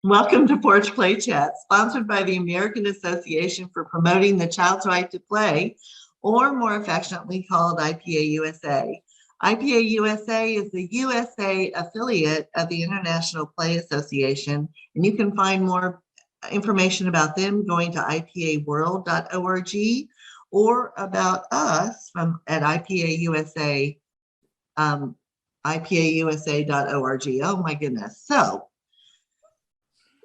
Welcome to Porch Play Chats, sponsored by the American Association for Promoting the Child's Right to Play, or more affectionately called IPA-USA. IPA-USA is the USA affiliate of the International Play Association, and you can find more information about them going to ipaworld.org or about us at IPA-USA, IPA-USA.org. Oh my goodness. So,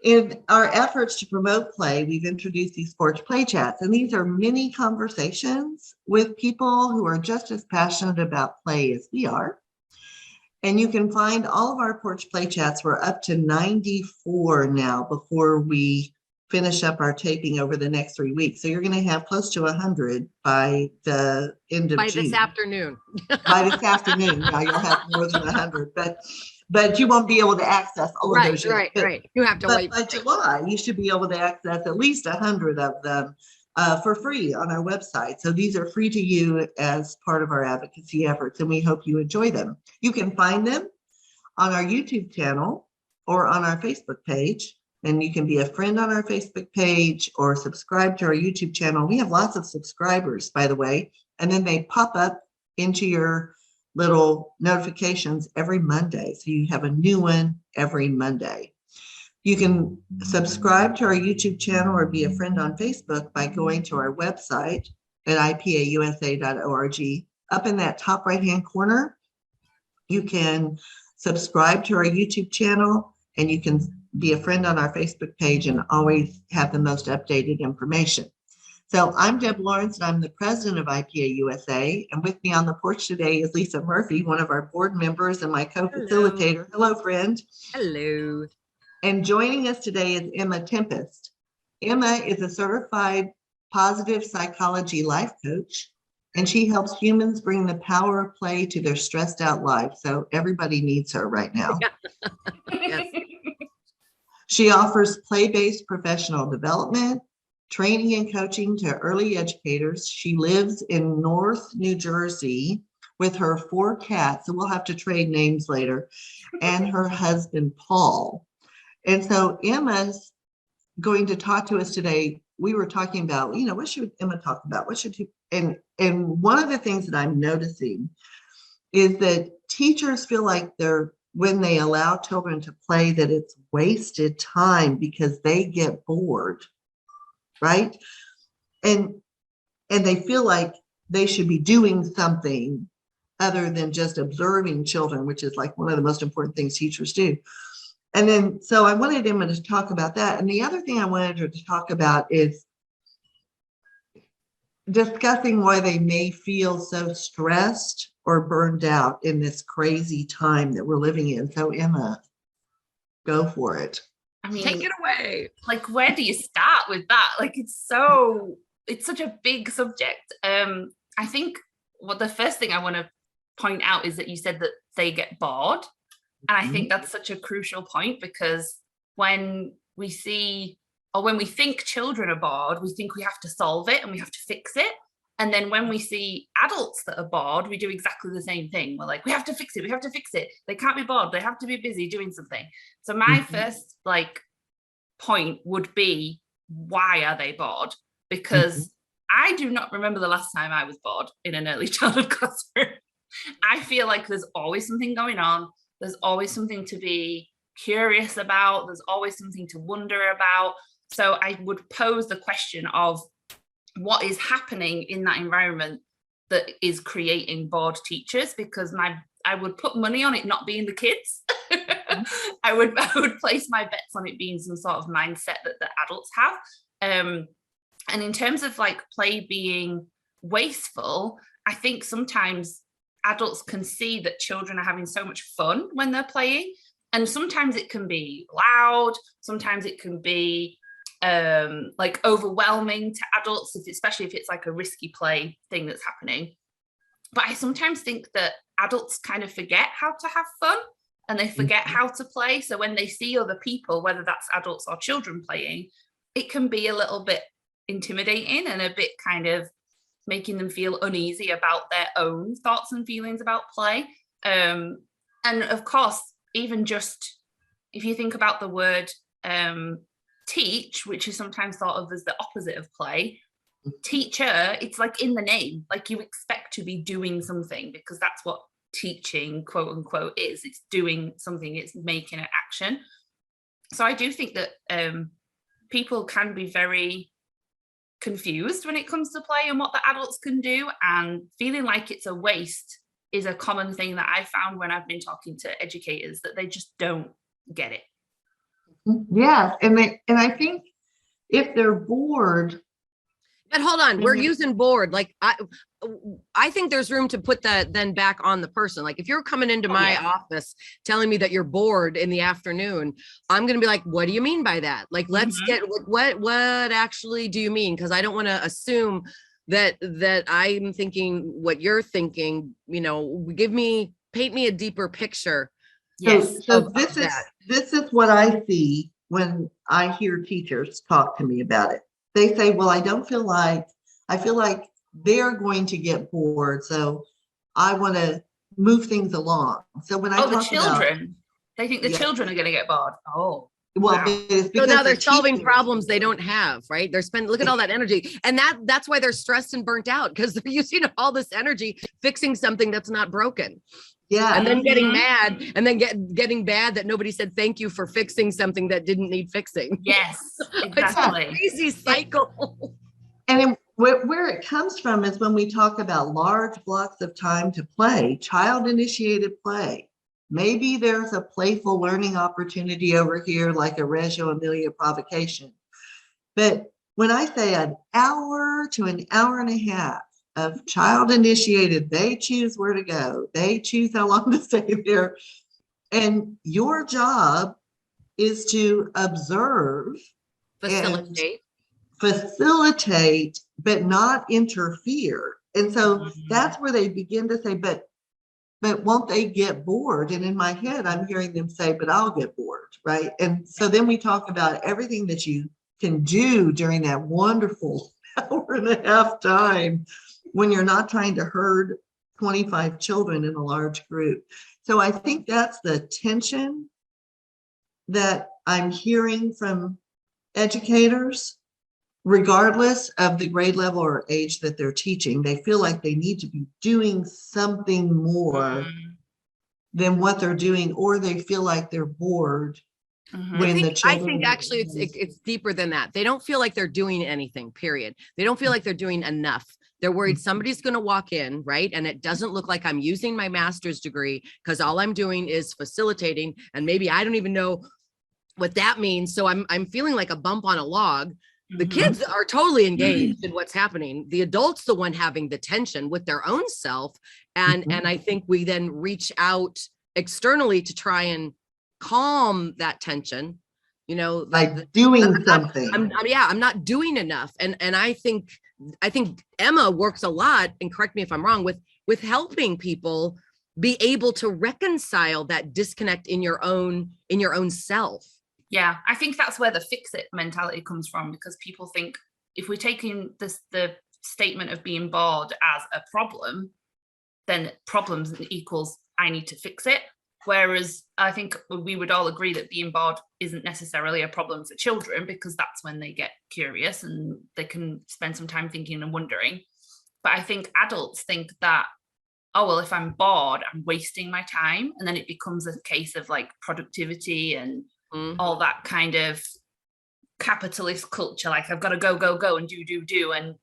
in our efforts to promote play, we've introduced these Porch Play Chats, and these are mini conversations with people who are just as passionate about play as we are. And you can find all of our Porch Play Chats. We're up to 94 now before we finish up our taping over the next 3 weeks. So you're going to have close to 100 by the end of June. This afternoon. By this afternoon, yeah, you'll have more than 100. But you won't be able to access all of those yet. Right. You have to wait. By July, you should be able to access at least 100 of them for free on our website. So these are free to you as part of our advocacy efforts, and we hope you enjoy them. You can find them on our YouTube channel or on our Facebook page, and you can be a friend on our Facebook page or subscribe to our YouTube channel. We have lots of subscribers, by the way, and then they pop up into your little notifications every Monday. So you have a new one every Monday. You can subscribe to our YouTube channel or be a friend on Facebook by going to our website at IPA-USA.org. Up in that top right-hand corner, you can subscribe to our YouTube channel, and you can be a friend on our Facebook page and always have the most updated information. So I'm Deb Lawrence, and I'm the president of IPA-USA. And with me on the porch today is Lisa Murphy, one of our board members and my co-facilitator. Hello, friend. Hello. And joining us today is Emma Tempest. Emma is a certified positive psychology life coach, and she helps humans bring the power of play to their stressed out lives. So everybody needs her right now. Yes. She offers play-based professional development, training and coaching to early educators. She lives in North New Jersey with her 4 cats, so we'll have to trade names later, and her husband, Paul. And so Emma's going to talk to us today. We were talking about, what should Emma talk about? What should and one of the things that I'm noticing is that teachers feel like when they allow children to play, that it's wasted time because they get bored. Right? And they feel like they should be doing something other than just observing children, which is like one of the most important things teachers do. And then, so I wanted Emma to talk about that. And the other thing I wanted her to talk about is discussing why they may feel so stressed or burned out in this crazy time that we're living in. So Emma, go for it. I mean, take it away. Like, where do you start with that? Like, it's such a big subject. I think the first thing I want to point out is that you said that they get bored. And I think that's such a crucial point, because when we think children are bored, we think we have to solve it and we have to fix it. And then when we see adults that are bored, we do exactly the same thing. We're like, we have to fix it. They can't be bored. They have to be busy doing something. So my first point would be, why are they bored? Because I do not remember the last time I was bored in an early childhood classroom. I feel like there's always something going on. There's always something to be curious about. There's always something to wonder about. So I would pose the question of, what is happening in that environment that is creating bored teachers? Because I would put money on it not being the kids. I would place my bets on it being some sort of mindset that the adults have. And in terms of like play being wasteful, I think sometimes adults can see that children are having so much fun when they're playing. And sometimes it can be loud. Sometimes it can be like overwhelming to adults, especially if it's like a risky play thing that's happening. But I sometimes think that adults kind of forget how to have fun, and they forget how to play. So when they see other people, whether that's adults or children playing, it can be a little bit intimidating and a bit kind of making them feel uneasy about their own thoughts and feelings about play. And of course, even just if you think about the word teach, which is sometimes thought of as the opposite of play, teacher, it's like in the name, like you expect to be doing something, because that's what teaching, quote unquote, is. It's doing something, it's making an action. So I do think that people can be very confused when it comes to play and what the adults can do, and feeling like it's a waste is a common thing that I found when I've been talking to educators, that they just don't get it. Yeah, and I think if they're bored. But hold on, we're using bored. Like I think there's room to put that then back on the person. Like if you're coming into my office telling me that you're bored in the afternoon, I'm going to be like, what do you mean by that? Like, let's get what actually do you mean? Because I don't want to assume that I'm thinking what you're thinking. You know, paint me a deeper picture. Yes. So this is what I see when I hear teachers talk to me about it. They say, well, I feel like they're going to get bored, so I want to move things along. So when I talk the children, they think the children are going to get bored. Oh, well, wow. So now they're solving problems they don't have, right? They're look at all that energy, and that's why they're stressed and burnt out, because they're using all this energy fixing something that's not broken. Yeah. And then getting mad, and then getting bad that nobody said thank you for fixing something that didn't need fixing. Yes, exactly. It's a crazy cycle. And where it comes from is when we talk about large blocks of time to play, child-initiated play. Maybe there's a playful learning opportunity over here, like a Reggio Emilia provocation. But when I say an hour to an hour and a half of child-initiated, they choose where to go, they choose how long to stay there, and your job is to observe, facilitate, but not interfere. And so that's where they begin to say, but won't they get bored? And in my head, I'm hearing them say, but I'll get bored, right? And so then we talk about everything that you can do during that wonderful hour and a half time when you're not trying to herd 25 children in a large group. So I think that's the tension that I'm hearing from educators, regardless of the grade level or age that they're teaching. They feel like they need to be doing something more than what they're doing, or they feel like they're bored. I think actually it's deeper than that. They don't feel like they're doing anything, period. They don't feel like they're doing enough. They're worried somebody's going to walk in, right? And it doesn't look like I'm using my master's degree, because all I'm doing is facilitating. And maybe I don't even know what that means. So I'm feeling like a bump on a log. The kids are totally engaged in what's happening. The adult's the one having the tension with their own self. And I think we then reach out externally to try and calm that tension, like doing something. I'm not doing enough. And I think Emma works a lot, and correct me if I'm wrong, with helping people be able to reconcile that disconnect in your own self. Yeah, I think that's where the fix it mentality comes from, because people think if we're taking the statement of being bored as a problem, then problems equals I need to fix it. Whereas I think we would all agree that being bored isn't necessarily a problem for children, because that's when they get curious and they can spend some time thinking and wondering. But I think adults think that, oh, well, if I'm bored, I'm wasting my time. And then it becomes a case of like productivity and all that kind of capitalist culture. Like I've got to go and do. And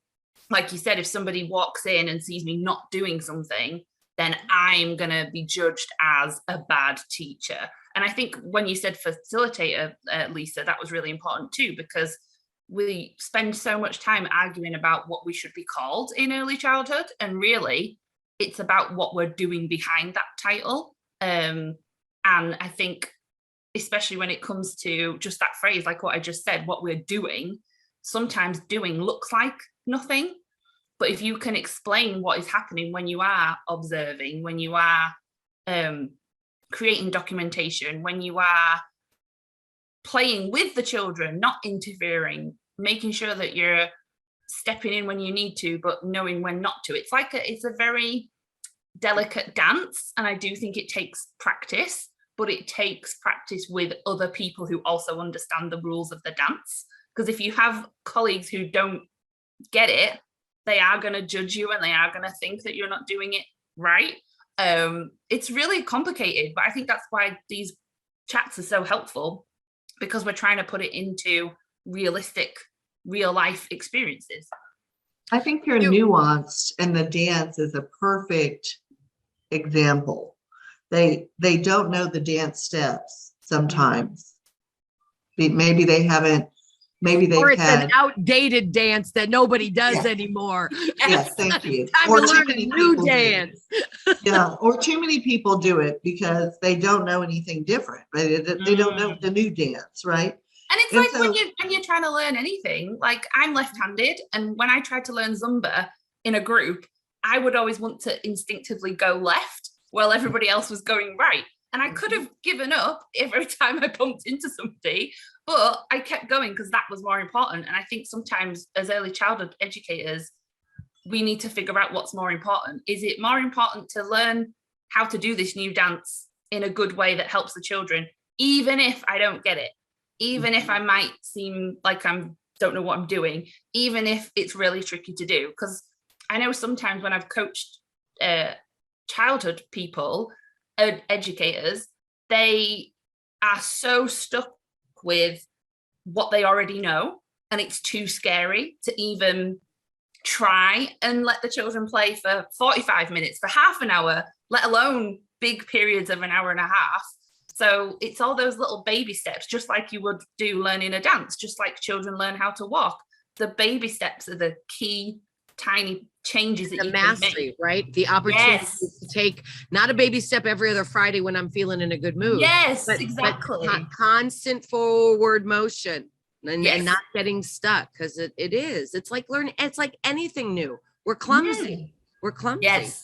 like you said, if somebody walks in and sees me not doing something, then I'm going to be judged as a bad teacher. And I think when you said facilitator, Lisa, that was really important too, because we spend so much time arguing about what we should be called in early childhood. And really, it's about what we're doing behind that title. And I think, especially when it comes to just that phrase, like what I just said, what we're doing, sometimes doing looks like nothing. But if you can explain what is happening when you are observing, when you are creating documentation, when you are playing with the children, not interfering, making sure that you're stepping in when you need to, but knowing when not to. It's a very delicate dance. And I do think it takes practice. but it takes practice with other people who also understand the rules of the dance. Because if you have colleagues who don't get it, they are going to judge you and they are going to think that you're not doing it right. It's really complicated, but I think that's why these chats are so helpful, because we're trying to put it into realistic, real life experiences. I think you're nuanced, and the dance is a perfect example. They don't know the dance steps sometimes. Maybe they haven't. Maybe they've or it's had an outdated dance that nobody does anymore. Yes, thank you. Time Or to too learn a many new people do it. dance. Yeah, or too many people do it because they don't know anything different. Right? They don't know the new dance, right? And it's like when you're trying to learn anything, like I'm left-handed, and when I tried to learn Zumba in a group, I would always want to instinctively go left while everybody else was going right. And I could have given up every time I bumped into somebody, but I kept going because that was more important. And I think sometimes as early childhood educators, we need to figure out what's more important. Is it more important to learn how to do this new dance in a good way that helps the children, even if I don't get it, even if I might seem like don't know what I'm doing, even if it's really tricky to do? Because I know sometimes when I've coached childhood people, educators, they are so stuck with what they already know, and it's too scary to even try and let the children play for 45 minutes, for half an hour, let alone big periods of an hour and a half. So it's all those little baby steps, just like you would do learning a dance, just like children learn how to walk. The baby steps are the key tiny changes that the you can mastery, make. right? The opportunity to take not a baby step every other Friday when I'm feeling in a good mood. Yes, exactly. But constant forward motion and not getting stuck, because it's like learning. It's like anything new. We're clumsy. We're clumsy. Yes.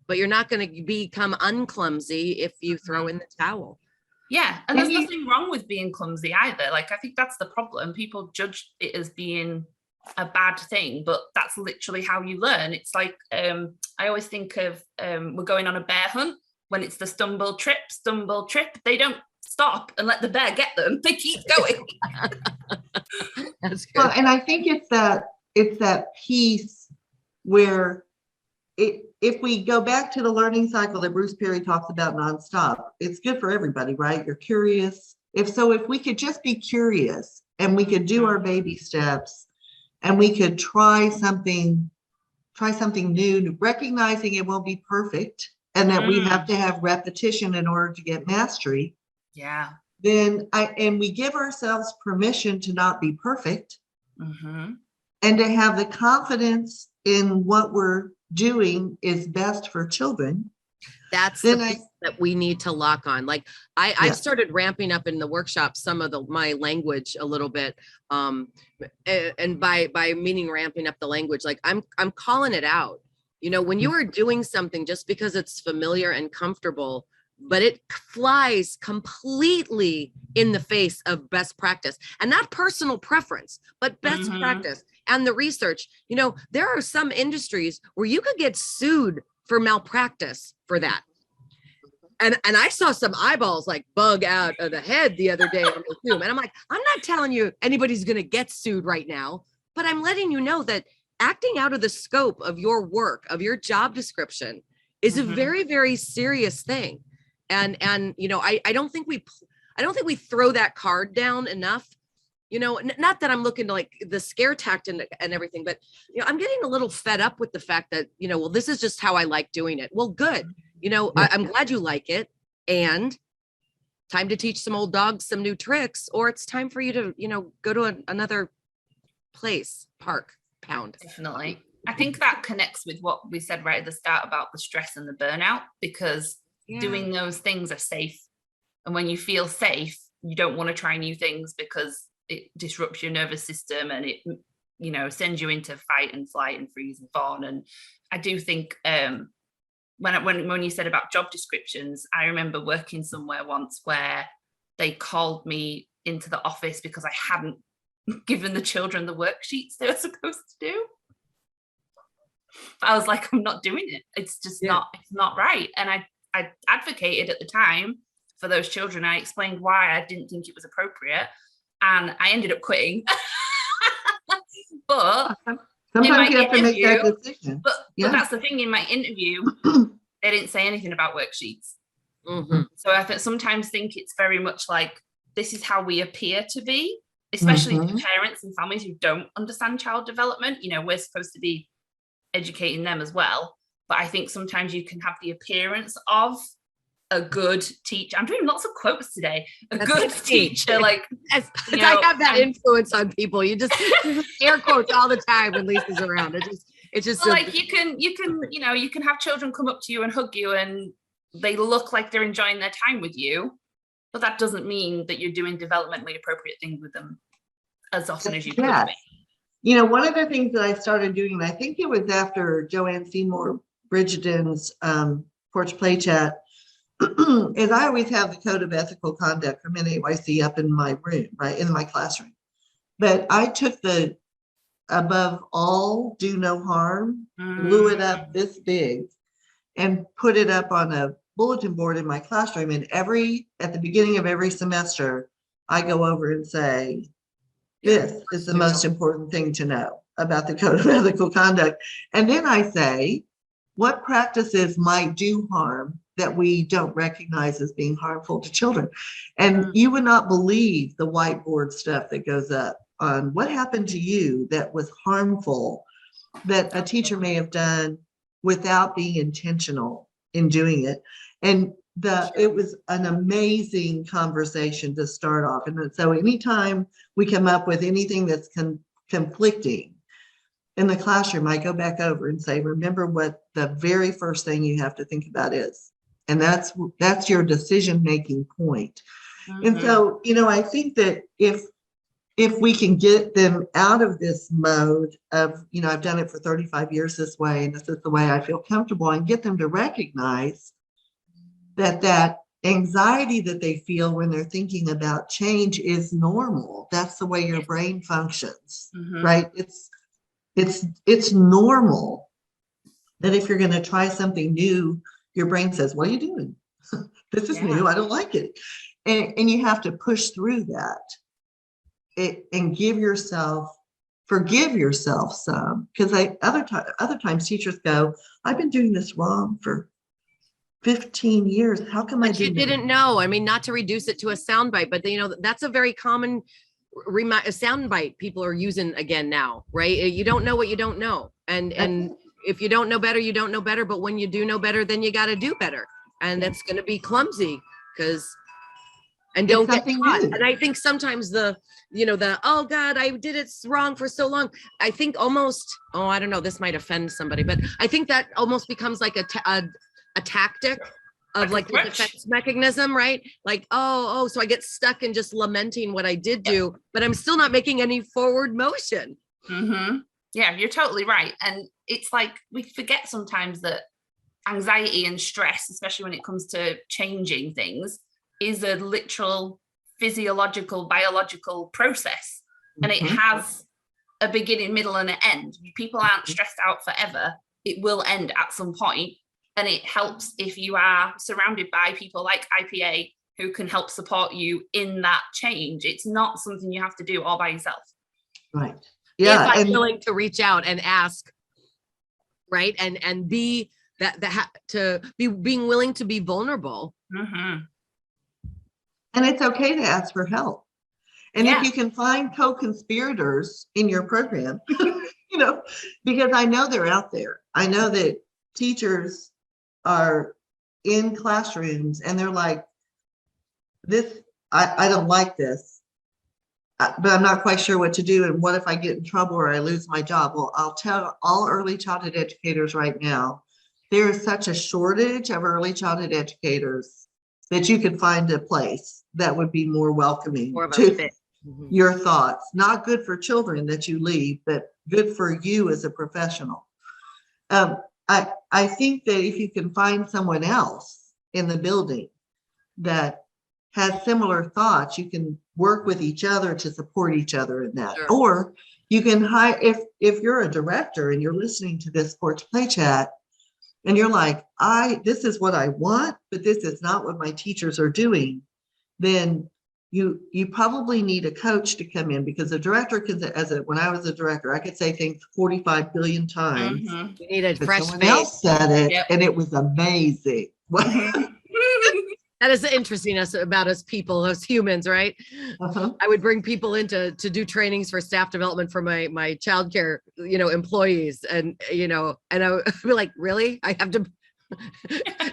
But you're not going to become unclumsy if you throw in the towel. Yeah, and there's nothing wrong with being clumsy either. Like, I think that's the problem. People judge it as being a bad thing, but that's literally how you learn. It's like I always think of we're going on a bear hunt. When it's the stumble trip, they don't stop and let the bear get them. They keep going. That's good. Well, and I think it's that piece where if we go back to the learning cycle that Bruce Perry talks about nonstop, it's good for everybody, right? You're curious. If we could just be curious and we could do our baby steps and we could try something new, recognizing it won't be perfect and that we have to have repetition in order to get mastery. Yeah. Then we give ourselves permission to not be perfect and to have the confidence in what we're doing is best for children. That's the piece that we need to lock on. Like I've started ramping up in the workshop some of my language a little bit. And by meaning ramping up the language, like I'm calling it out. You know, when you are doing something just because it's familiar and comfortable, but it flies completely in the face of best practice, and not personal preference, but best practice and the research. You know, there are some industries where you could get sued for malpractice for that. And I saw some eyeballs like bug out of the head the other day on the Zoom. And I'm like, I'm not telling you anybody's going to get sued right now, but I'm letting you know that acting out of the scope of your work, of your job description, is a very, very serious thing. And you know, I don't think we throw that card down enough. You know, not that I'm looking to like the scare tactic and everything, but you know, I'm getting a little fed up with the fact that, you know, well, this is just how I like doing it. Well, good. You know, I'm glad you like it, and time to teach some old dogs some new tricks, or it's time for you to, you know, go to another place, park, pound. Definitely. I think that connects with what we said right at the start about the stress and the burnout, because doing those things are safe. And when you feel safe, you don't want to try new things because it disrupts your nervous system and it, you know, sends you into fight and flight and freeze and fawn. And I do think when you said about job descriptions, I remember working somewhere once where they called me into the office because I hadn't given the children the worksheets they were supposed to do. I was like, I'm not doing it. It's just not right. And I advocated at the time for those children. I explained why I didn't think it was appropriate, and I ended up quitting. But sometimes you have to make that decision. But that's the thing, in my interview, they didn't say anything about worksheets. So I sometimes think it's very much like, this is how we appear to be, especially to parents and families who don't understand child development. You know, we're supposed to be educating them as well. But I think sometimes you can have the appearance of a good teacher. I'm doing lots of quotes today. Good teacher, like, I have that influence on people. You just air quotes all the time when Lisa's around. It's just like, you can have children come up to you and hug you, and they look like they're enjoying their time with you, but that doesn't mean that you're doing developmentally appropriate things with them as often as you could be. You know, one of the things that I started doing, and I think it was after Joanne Seymour Bridgerton's Porch Play Chat, is I always have the code of ethical conduct from NAYC up in my room, right, in my classroom. But I took the above all, do no harm, blew it up this big, and put it up on a bulletin board in my classroom. And at the beginning of every semester, I go over and say, this is the most important thing to know about the code of ethical conduct. And then I say, what practices might do harm that we don't recognize as being harmful to children? And you would not believe the whiteboard stuff that goes up on what happened to you that was harmful, that a teacher may have done without being intentional in doing it. And it was an amazing conversation to start off. And so anytime we come up with anything that's conflicting in the classroom, I go back over and say, remember what the very first thing you have to think about is. And that's your decision-making point. And so, you know, I think that if we can get them out of this mode of, you know, I've done it for 35 years this way, and this is the way I feel comfortable, and get them to recognize that anxiety that they feel when they're thinking about change is normal. That's the way your brain functions, right? It's normal that if you're going to try something new, your brain says, what are you doing? This is new. I don't like it. And you have to push through that and forgive yourself some, because other times teachers go, I've been doing this wrong for 15 years. How come I didn't know? I mean, not to reduce it to a soundbite, but you know, that's a very common soundbite people are using again now, right? You don't know what you don't know. And if you don't know better, you don't know better. But when you do know better, then you got to do better. And that's going to be clumsy and don't get caught. And I think sometimes oh God, I did it wrong for so long. I think almost, I don't know, this might offend somebody, but I think that almost becomes like a tactic of like the defense mechanism, right? Like, so I get stuck in just lamenting what I did do, but I'm still not making any forward motion. Yeah, you're totally right. And it's like, we forget sometimes that anxiety and stress, especially when it comes to changing things, is a literal physiological, biological process. And it has a beginning, middle, and an end. People aren't stressed out forever. It will end at some point. And it helps if you are surrounded by people like IPA who can help support you in that change. It's not something you have to do all by yourself. Right. Yeah. If I'm willing to reach out and ask, right? And be being willing to be vulnerable. And it's okay to ask for help. And if you can find co-conspirators in your program, you know, because I know they're out there. I know that teachers are in classrooms and they're like, I don't like this, but I'm not quite sure what to do. And what if I get in trouble or I lose my job? Well, I'll tell all early childhood educators right now, there is such a shortage of early childhood educators that you could find a place that would be more welcoming to your thoughts. Not good for children that you leave, but good for you as a professional. I think that if you can find someone else in the building that has similar thoughts, you can work with each other to support each other in that. Sure. Or you can hire, if you're a director and you're listening to this Porch Play Chat, and you're like, this is what I want, but this is not what my teachers are doing, then you probably need a coach to come in, because a director could, when I was a director, I could say things 45 billion times. Mhm. You need a But fresh someone face. else said it, Yep. and it was amazing. That is the interesting about us people, us humans, right? Uh-huh. I would bring people in to do trainings for staff development for my childcare, employees, and and I would be like, really? I have to.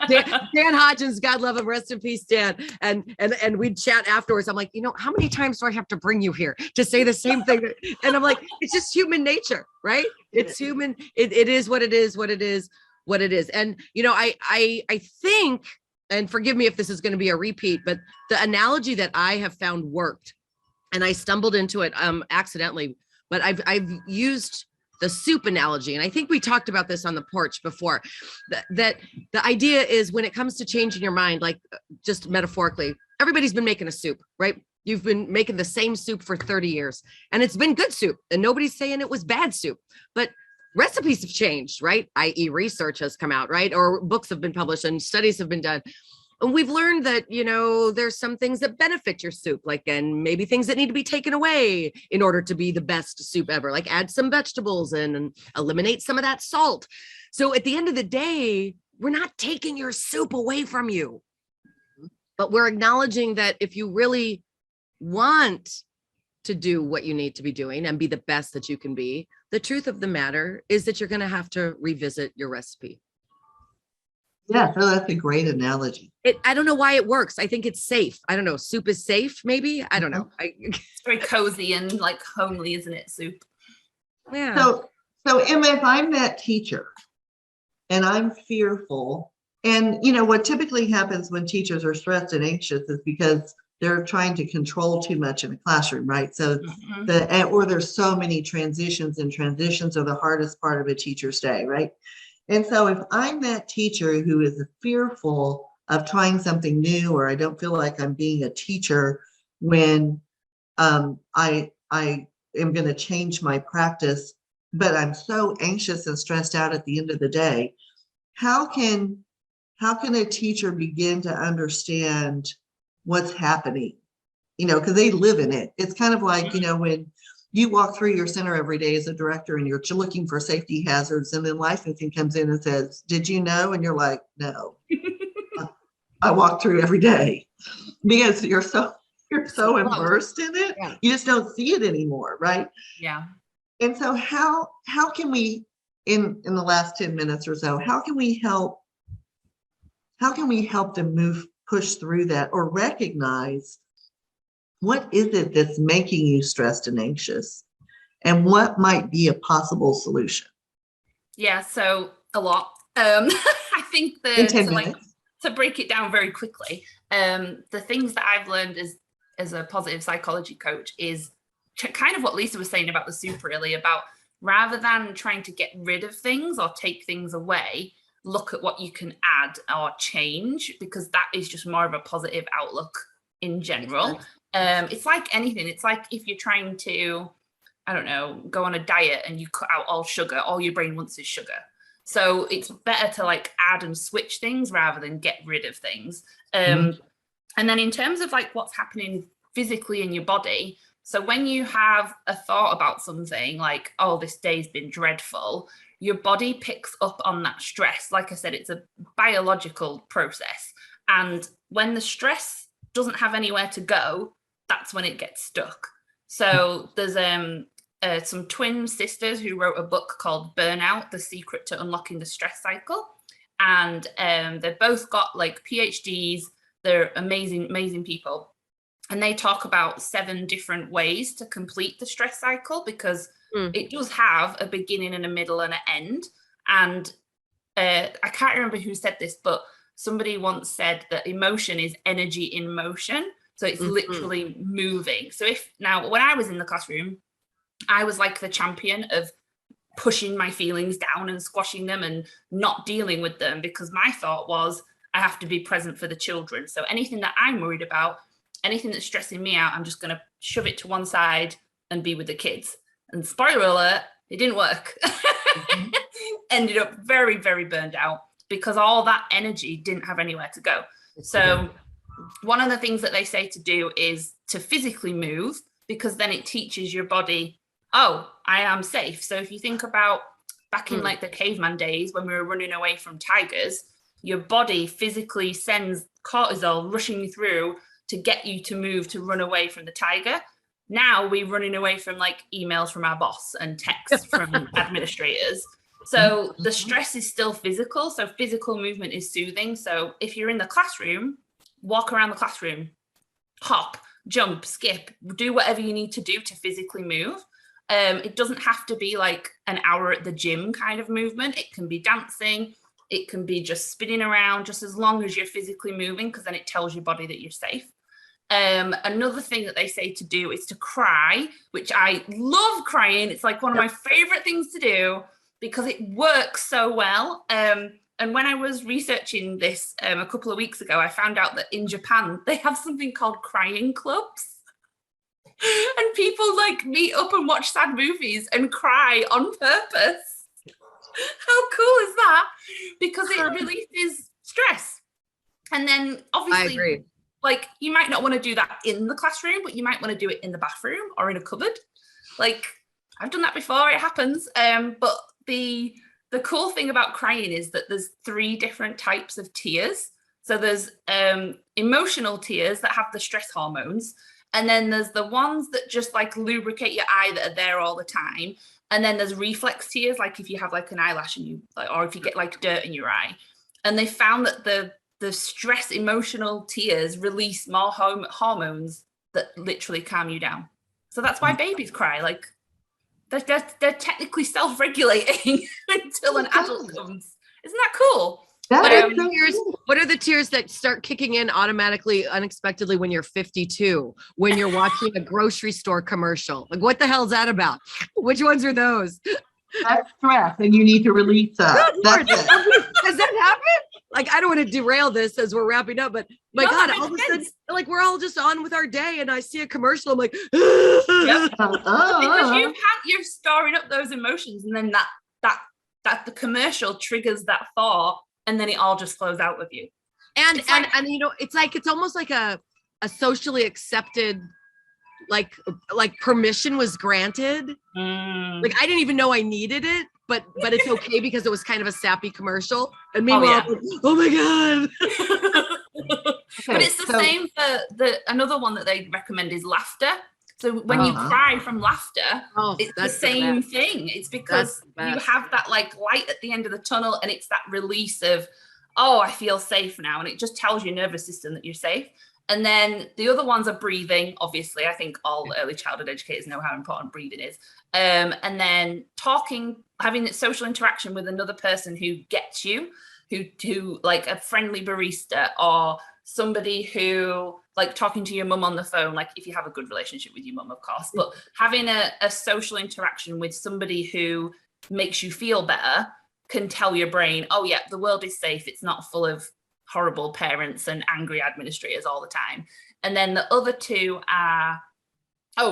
Dan Hodgins, God love him, rest in peace, Dan. And we'd chat afterwards. I'm like, how many times do I have to bring you here to say the same thing? And I'm like, it's just human nature, right? It's human. It is what it is, what it is, what it is. And I think, and forgive me if this is going to be a repeat, but the analogy that I have found worked, and I stumbled into it accidentally, but I've used the soup analogy. And I think we talked about this on the porch before, that the idea is, when it comes to changing your mind, like just metaphorically, everybody's been making a soup, right? You've been making the same soup for 30 years and it's been good soup, and nobody's saying it was bad soup, but recipes have changed, right? i.e. research has come out, right? Or books have been published and studies have been done. And we've learned that, there's some things that benefit your soup, and maybe things that need to be taken away in order to be the best soup ever, like add some vegetables in and eliminate some of that salt. So at the end of the day, we're not taking your soup away from you, but we're acknowledging that if you really want to do what you need to be doing and be the best that you can be, the truth of the matter is that you're going to have to revisit your recipe. Yeah, so that's a great analogy. I don't know why it works. I think it's safe. I don't know. Soup is safe, maybe. I don't know. It's very cozy and homely, isn't it? Soup. Yeah. So Emma, if I'm that teacher and I'm fearful, and what typically happens when teachers are stressed and anxious is because they're trying to control too much in a classroom, right? So or there's so many transitions, and transitions are the hardest part of a teacher's day, right? And so if I'm that teacher who is fearful of trying something new, or I don't feel like I'm being a teacher when I am going to change my practice, but I'm so anxious and stressed out at the end of the day, how can a teacher begin to understand what's happening? Because they live in it. It's kind of like, when you walk through your center every day as a director and you're looking for safety hazards, and then licensing comes in and says, did you know? And you're like, no, I walk through every day, because you're so immersed in it. Yeah. You just don't see it anymore. Right. Yeah. And so how can we, in the last 10 minutes or so, how can we help them push through that, or recognize what is it that's making you stressed and anxious, and what might be a possible solution? Yeah, so a lot. I think to break it down very quickly, the things that I've learned as a positive psychology coach is kind of what Lisa was saying about the soup, really, about rather than trying to get rid of things or take things away, look at what you can add or change, because that is just more of a positive outlook in general. It's like anything. It's like if you're trying to, I don't know, go on a diet and you cut out all sugar, all your brain wants is sugar. So it's better to add and switch things rather than get rid of things. And then in terms of what's happening physically in your body, so when you have a thought about something like, oh, this day's been dreadful, your body picks up on that stress. Like I said, it's a biological process. And when the stress doesn't have anywhere to go, that's when it gets stuck. So there's some twin sisters who wrote a book called Burnout, The Secret to Unlocking the Stress Cycle. And they've both got PhDs. They're amazing people. And they talk about 7 different ways to complete the stress cycle, because it does have a beginning and a middle and an end. And I can't remember who said this, but somebody once said that emotion is energy in motion. So it's literally moving. So when I was in the classroom, I was like the champion of pushing my feelings down and squashing them and not dealing with them, because my thought was I have to be present for the children. So anything that I'm worried about, anything that's stressing me out, I'm just going to shove it to one side and be with the kids. And spoiler alert, it didn't work. Ended up very, very burned out. because all that energy didn't have anywhere to go. So one of the things that they say to do is to physically move, because then it teaches your body, oh, I am safe. So if you think about back in like the caveman days when we were running away from tigers, your body physically sends cortisol rushing through to get you to move to run away from the tiger. Now we're running away from like emails from our boss and texts from administrators. So the stress is still physical. So physical movement is soothing. So if you're in the classroom, walk around the classroom, hop, jump, skip, do whatever you need to do to physically move. It doesn't have to be like an hour at the gym kind of movement. It can be dancing. It can be just spinning around, just as long as you're physically moving, because then it tells your body that you're safe. Another thing that they say to do is to cry, which I love crying. It's like one of my favorite things to do because it works so well. And when I was researching this a couple of weeks ago, I found out that in Japan, they have something called crying clubs. And people like meet up and watch sad movies and cry on purpose. How cool is that? Because it releases stress. And then obviously, I agree. Like you might not want to do that in the classroom, but you might want to do it in the bathroom or in a cupboard. Like I've done that before, it happens. But the cool thing about crying is that there's 3 different types of tears. So there's emotional tears that have the stress hormones. And then there's the ones that just like lubricate your eye that are there all the time. And then there's reflex tears, like if you have like an eyelash and you, like, or if you get like dirt in your eye. And they found that the stress emotional tears release more hormones that literally calm you down. So that's why babies cry. Like they're technically self-regulating until an adult comes. Isn't that cool? What are the tears that start kicking in automatically, unexpectedly when you're 52, when you're watching a grocery store commercial? Like, what the hell is that about? Which ones are those? That's stress, and you need to release that. That's it. Does that happen? Like, I don't want to derail this as we're wrapping up, but my God, all of a sudden, like we're all just on with our day, and I see a commercial. I'm like, because you're storing up those emotions, and then that the commercial triggers that thought, and then it all just flows out of you. And you know, it's almost like a socially accepted, like permission was granted. Like I didn't even know I needed it, but it's okay because it was kind of a sappy commercial. And meanwhile, oh my God. But it's the same for another one that they recommend is laughter. So when you cry from laughter, it's the same thing. It's because you have that like light at the end of the tunnel, and it's that release of, oh, I feel safe now. And it just tells your nervous system that you're safe. And then the other ones are breathing. Obviously, I think all early childhood educators know how important breathing is. And then talking, having a social interaction with another person who gets you, who like a friendly barista, or somebody who like talking to your mum on the phone, like if you have a good relationship with your mum, of course, but having a social interaction with somebody who makes you feel better can tell your brain, oh yeah, the world is safe. It's not full of horrible parents and angry administrators all the time. And then the other 2 are,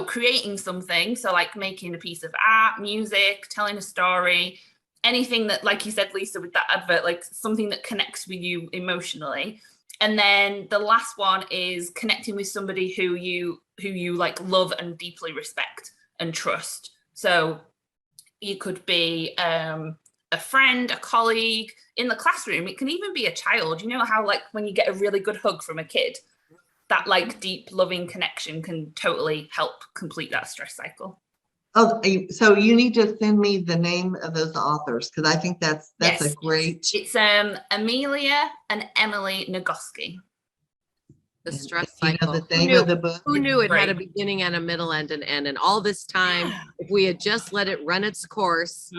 creating something. So like making a piece of art, music, telling a story, anything that, like you said, Lisa, with that advert, like something that connects with you emotionally. And then the last one is connecting with somebody who you like love and deeply respect and trust. So you could be a friend, a colleague in the classroom. It can even be a child. You know how like when you get a really good hug from a kid, that like deep loving connection can totally help complete that stress cycle. Oh, so you need to send me the name of those authors, because I think that's a great. It's Amelia and Emily Nagoski. The stress cycle. The name of the book. Who knew it had a beginning and a middle and an end? And all this time, if we had just let it run its course,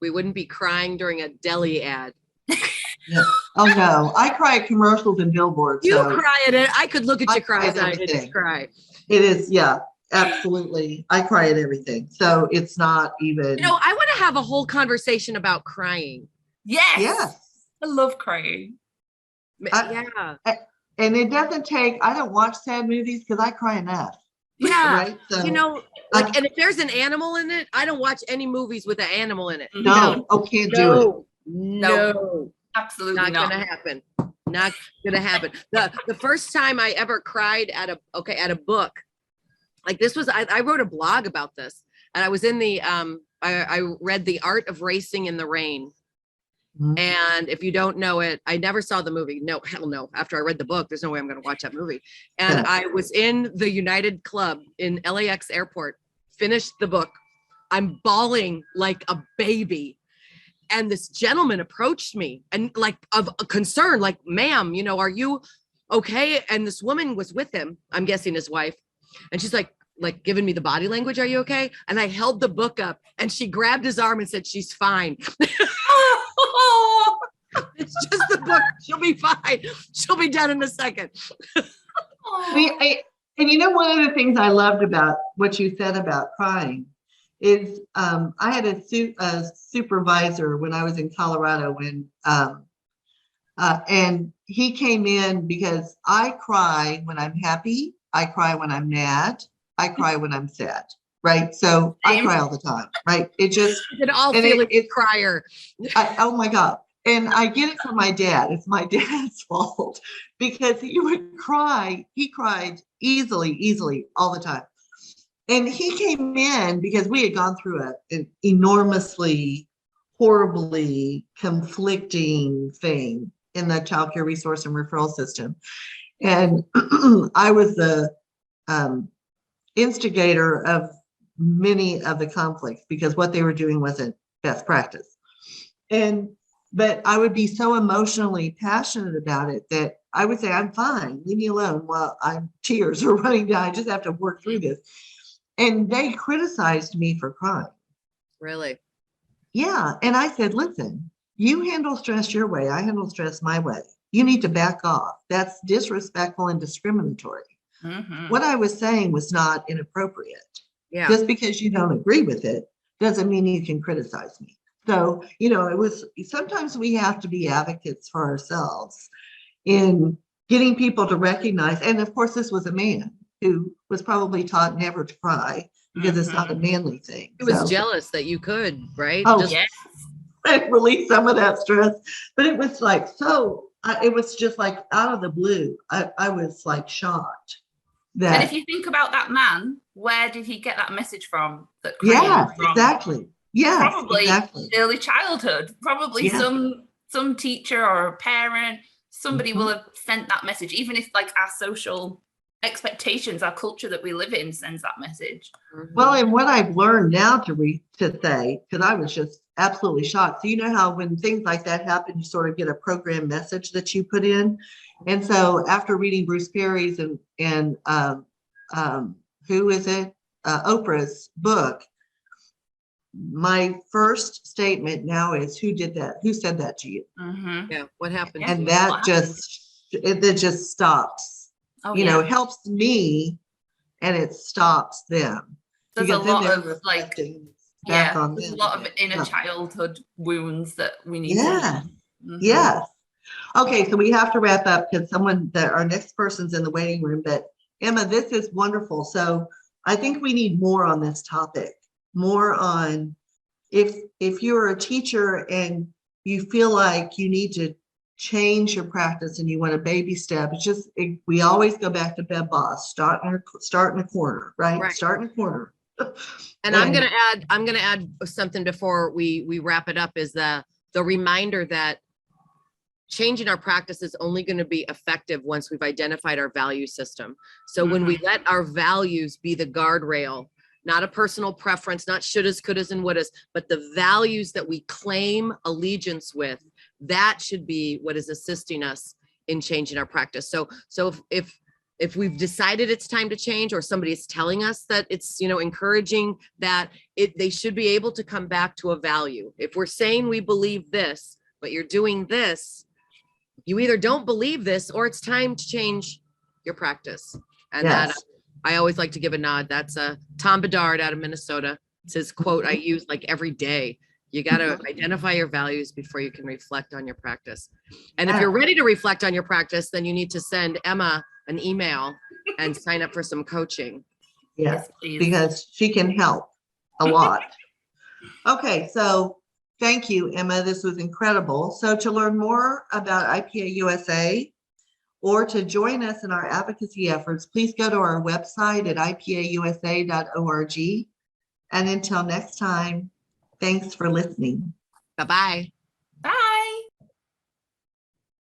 we wouldn't be crying during a deli ad. Yeah. Oh no, I cry at commercials and billboards. You cry at it. I could look at you cry and I didn't cry. It is, yeah. Absolutely. I cry at everything. So it's not even. You know, I want to have a whole conversation about crying. Yes. Yes. I love crying. And it doesn't take, I don't watch sad movies because I cry enough. Yeah. Right? So, you know, like, and if there's an animal in it, I don't watch any movies with an animal in it. No. Oh, can't do it. No, Absolutely not not. gonna happen. Not gonna happen. The first time I ever cried at a book, like this was, I wrote a blog about this, and I was in the I read The Art of Racing in the Rain. Mhm. And if you don't know it, I never saw the movie. No, hell no. After I read the book, there's no way I'm going to watch that movie. And Yeah. I was in the United Club in LAX airport, finished the book. I'm bawling like a baby. And this gentleman approached me and like of a concern, like, ma'am, you know, are you okay? And this woman was with him, I'm guessing his wife. And she's like giving me the body language. Are you okay? And I held the book up and she grabbed his arm and said, she's fine. It's just the book. She'll be fine. She'll be done in a second. And you know, one of the things I loved about what you said about crying is I had a supervisor when I was in Colorado and he came in because I cry when I'm happy. I cry when I'm mad. I cry when I'm sad. Right. So I cry all the time. Right. It just, You can all feel it, crier. Oh my God. And I get it from my dad. It's my dad's fault because he would cry. He cried easily all the time. And he came in because we had gone through an enormously, horribly conflicting thing in the child care resource and referral system. And I was the instigator of many of the conflicts because what they were doing wasn't best practice. But I would be so emotionally passionate about it that I would say, I'm fine, leave me alone while tears are running down. I just have to work through this. And they criticized me for crying. Really? Yeah. And I said, listen, you handle stress your way. I handle stress my way. You need to back off. That's disrespectful and discriminatory. Mm-hmm. What I was saying was not inappropriate. Yeah. Just because you don't agree with it doesn't mean you can criticize me. So, you know, sometimes we have to be advocates for ourselves in getting people to recognize. And of course, this was a man who was probably taught never to cry because it's not a manly thing. He was jealous that you could, right? Oh, yes. Release some of that stress. But it was like, it was just like out of the blue. I was like shocked. And if you think about that man, where did he get that message from? Yeah, exactly. Yeah, probably exactly. Early childhood. Probably some teacher or a parent. Somebody will have sent that message, even if like our social expectations, our culture that we live in sends that message. Well, and what I've learned now to say, because I was just absolutely shocked. So you know how when things like that happen, you sort of get a program message that you put in. And so after reading Bruce Perry's and who is it? Oprah's book, my first statement now is, who did that? Who said that to you? Yeah. What happened? And that just stops. You know, it helps me and it stops them. There's a lot of there's a lot of inner childhood wounds that we need to. Yes. Okay, so we have to wrap up because our next person's in the waiting room. But Emma, this is wonderful. So I think we need more on this topic, more on if you're a teacher and you feel like you need to change your practice and you want a baby step. We always go back to Bev Boss, start in a corner, right? Start in a corner. And I'm gonna add something before we wrap it up, is the reminder that changing our practice is only going to be effective once we've identified our value system. So when we let our values be the guardrail, not a personal preference, not shouldas, couldas, and wouldas, but the values that we claim allegiance with, that should be what is assisting us in changing our practice. So if we've decided it's time to change, or somebody is telling us that it's, encouraging that they should be able to come back to a value. If we're saying we believe this, but you're doing this, you either don't believe this or it's time to change your practice. And that I always like to give a nod. That's Tom Bedard out of Minnesota. It's his quote I use like every day. You got to identify your values before you can reflect on your practice. And if you're ready to reflect on your practice, then you need to send Emma an email and sign up for some coaching. Yes, because she can help a lot. Okay, so Thank you, Emma. This was incredible. So to learn more about IPA-USA or to join us in our advocacy efforts, please go to our website at IPAUSA.org. And until next time, thanks for listening. Bye-bye.